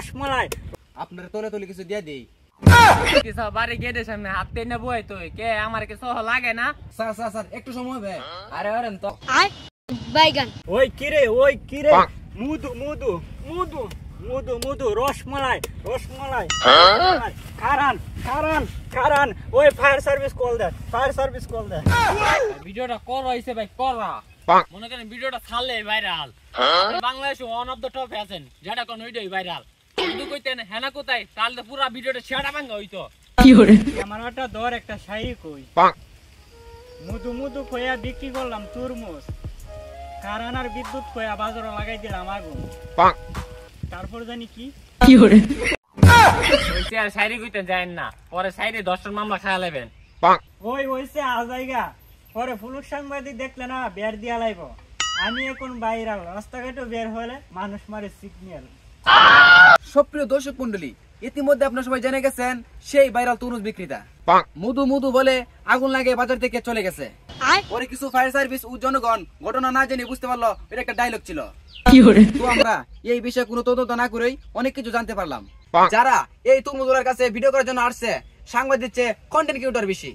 রসমালাই। আপনার তোলে তোলে কিছু দিয়ে দেই। কিছু বাড়ি গেটের সামনে হাত টেনে বই তুই কে আমার কি সহ লাগে না? স্যার স্যার স্যার একটু সময় হবে। আরে ওরেন তো বাইগান ওই কিরে মুদু মুদু মুদু মুদু মুদু রসমালাই রসমালাই কারণ ওই ফায়ার সার্ভিস কল দে। ভিডিওটা কর হইছে ভাই করা মনে করেন ভিডিওটা ছাড়লে ভাইরাল বাংলাদেশে ওয়ান অফ দ্য টপ আছেন যেটা কোন ওইটাই ভাইরাল শুধু কইতেন হেনা কোথায় তাহলে পুরো ভিডিওটা ছেড়া ভাঙা হইতো ক্যামেরাটা ধর একটা শাড়ি কই মুদু মুদু কইয়া বিক্রি করলাম তরমুজ কারণ আর বিদ্যুৎ কইয়া বাজারে লাগাই দিলাম আগুন তারপর জানি কি হইছে আর শাড়ি কইতেন যায় না পরে শাড়ি 10টা মামলা খায়া লেবেন ওই হইছে আজাইগা পরে পুলিশ সাংবাদিক দেখলে না বের দিয়া লাইব আমি এখন বাইরাল রাস্তাঘাটে বের হলে মানুষ মারে সিগন্যাল। সুপ্রিয় দর্শক মন্ডলী, ইতিমধ্যে আপনারা সবাই জেনে গেছেন সেই ভাইরাল তরমুজ বিক্রেতা মুদু মুদু বলে আগুন লাগে বাজার থেকে চলে গেছে। পরে কিছু ফায়ার সার্ভিস ও জনগণ ঘটনা না জেনে বুঝতে পারলো এটা একটা ডায়লগ ছিল। তো আমরা এই বিষয়ে কোনো তদন্ত না করেই অনেক কিছু জানতে পারলাম। যারা এই তরমুজগুলোর কাছে ভিডিও করার জন্য আসছে সাংবাদিক চেয়ে কন্টেন্ট ক্রিয়েটর বেশি।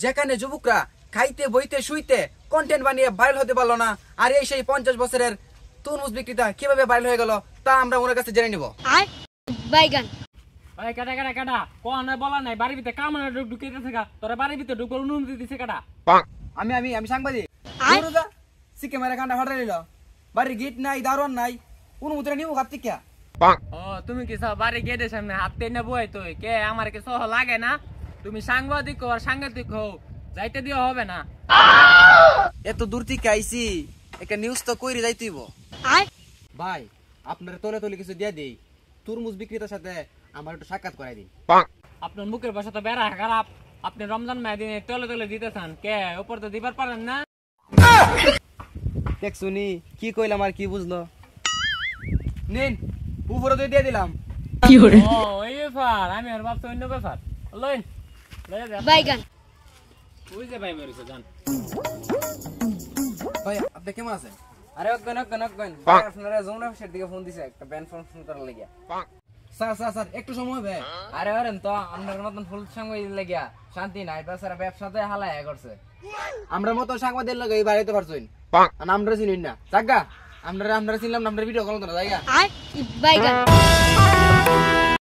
যেখানে যুবকরা খাইতে বইতে শুইতে কন্টেন্ট বানিয়ে ভাইরাল হতে পারলো না, আর এই সেই 50 বছরের তরমুজ বিক্রেতা কিভাবে ভাইরাল হয়ে গেল তা আমরা ওনার কাছে জেনে নিব। বাইগান ওই কাটা কোন বলা নাই বাড়ির ভিতরে কামনা ঢুকাইতেছে গা তোরা বাড়ির ভিতরে ঢুকবার অনুমতি দিছে কাটা আমি সাংবাদিক সিকে মেরে কান্ডা ফাটাই নিল। বাড়ির গেট নাই দারোয়ান নাই অনুমতি নিব কার্তিক কে। ও তুমি কি সব বাড়ি গেটের সামনে হাত টেনে বই তুই কে আমার কি সহ লাগে না? তুমি সাংবাদিক আর সাংবাদিক হও যাইতে দিও হবে না। এত দূর থেকে আইছি একটা নিউজ তো কইরে যাইতেইব। ভাই আপনার তোলে তোলে কিছু দিয়ে দেই, তরমুজ বিক্রেতার সাথে আমার একটু সাক্ষাৎ করাই দিন। আপনার মুখের ভাষা তো বেড়া খারাপ, আপনি রমজান মাস দিনে তলে তলে দিতেছেন কে উপর তো দিবার পারেন না। দেখ শুনি কি কইলাম আর কি বুঝলো। নিন উপরে দিয়ে দিলাম। ও এই ব্যাপার আমি আর ভাবছি অন্য ব্যাপার। লইন বাইগান ওই যে ভাই মেরেছে জান। ভাই আপনি কেমন আছেন? আরে অজ্ঞান আপনারা যমুনা অফিসের দিকে ফোন দিছে একটা ব্যান ফোন করার লাগিয়া। স্যার স্যার স্যার একটু সময় হবে। আরে ওরেন তো আপনার মতন ফুল সাংবাদিক লাগিয়া শান্তি নাই, তাছাড়া ব্যবসাতে হালায়া করছে। আমরা মতো সাংবাদিক লাগে এই বাড়িতে পারছইন আমরা চিনিন না জাগা আমরা চিনলাম না, আমরা ভিডিও কল করা জায়গা বাইগান